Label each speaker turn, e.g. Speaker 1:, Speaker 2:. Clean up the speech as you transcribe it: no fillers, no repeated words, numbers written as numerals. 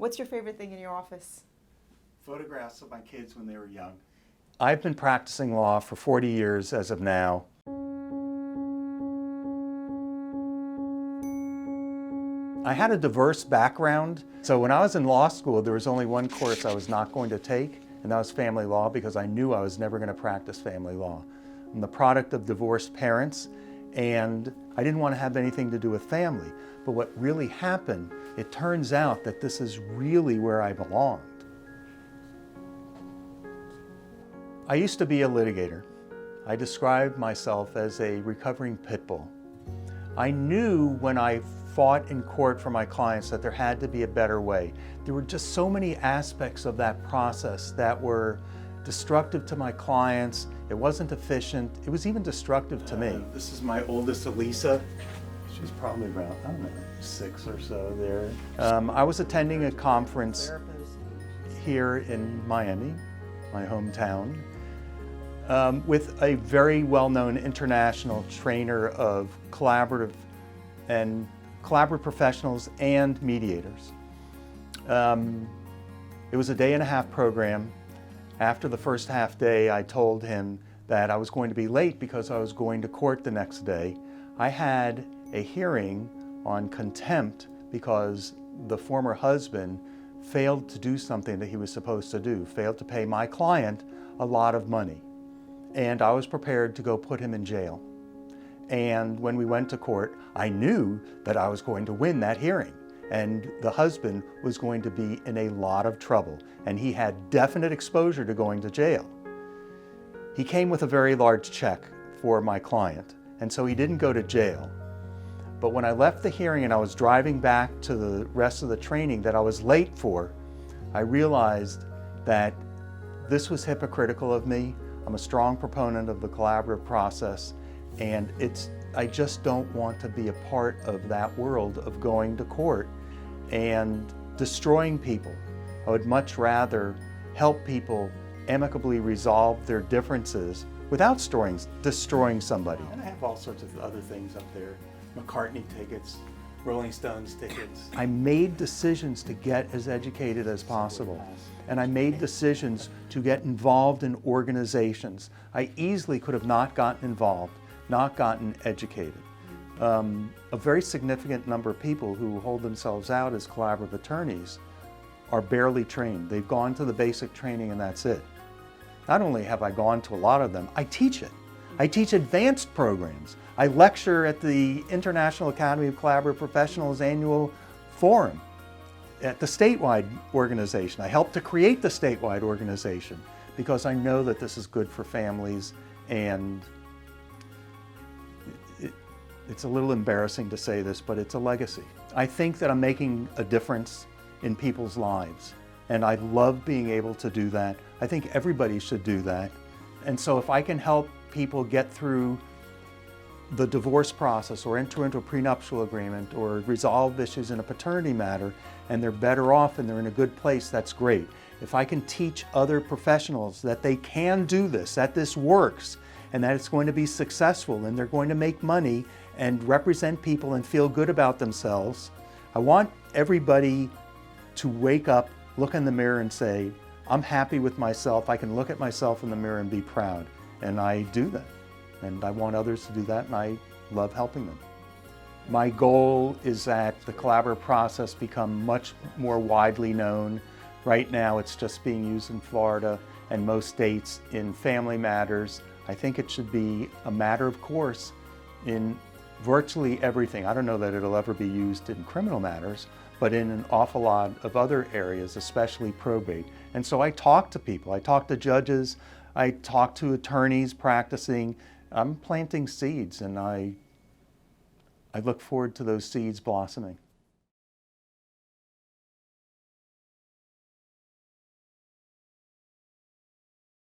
Speaker 1: What's your favorite thing in your office?
Speaker 2: Photographs of my kids when they were young. I've been practicing law for 40 years as of now. I had a diverse background. So when I was in law school, there was only one course I was not going to take, and that was family law, because I knew I was never going to practice family law. I'm the product of divorced parents, and I didn't want to have anything to do with family. But what really happened, it turns out that this is really where I belonged. I used to be a litigator. I described myself as a recovering pit bull. I knew when I fought in court for my clients that there had to be a better way. There were just so many aspects of that process that were destructive to my clients. It wasn't efficient. It was even destructive to me. This is my oldest, Elisa. She's probably about, I don't know, 6 or so there. I was attending a conference here in Miami, my hometown, with a very well-known international trainer of collaborative professionals and mediators. It was a day-and-a-half program. After the first half day, I told him that I was going to be late because I was going to court the next day. I had a hearing on contempt because the former husband failed to do something that he was supposed to do, failed to pay my client a lot of money. And I was prepared to go put him in jail. And when we went to court, I knew that I was going to win that hearing. And the husband was going to be in a lot of trouble. And he had definite exposure to going to jail. He came with a very large check for my client. And so he didn't go to jail. But when I left the hearing and I was driving back to the rest of the training that I was late for, I realized that this was hypocritical of me. I'm a strong proponent of the collaborative process. And I just don't want to be a part of that world of going to court and destroying people. I would much rather help people amicably resolve their differences without destroying somebody. And I have all sorts of other things up there. McCartney tickets, Rolling Stones tickets. I made decisions to get as educated as possible. And I made decisions to get involved in organizations. I easily could have not gotten involved, not gotten educated. A very significant number of people who hold themselves out as collaborative attorneys are barely trained. They've gone to the basic training and that's it. Not only have I gone to a lot of them, I teach it. I teach advanced programs. I lecture at the International Academy of Collaborative Professionals annual forum at the statewide organization. I helped to create the statewide organization because I know that this is good for families, and it's a little embarrassing to say this, but it's a legacy. I think that I'm making a difference in people's lives, and I love being able to do that. I think everybody should do that. And so if I can help people get through the divorce process or enter into a prenuptial agreement or resolve issues in a paternity matter and they're better off and they're in a good place, that's great. If I can teach other professionals that they can do this, that this works, and that it's going to be successful and they're going to make money and represent people and feel good about themselves, I want everybody to wake up, look in the mirror and say, I'm happy with myself. I can look at myself in the mirror and be proud. And I do that. And I want others to do that, and I love helping them. My goal is that the collaborative process become much more widely known. Right now, it's just being used in Florida and most states in family matters. I think it should be a matter of course in virtually everything. I don't know that it'll ever be used in criminal matters, but in an awful lot of other areas, especially probate. And so I talk to people. I talk to judges. I talk to attorneys practicing. I'm planting seeds, and I look forward to those seeds blossoming.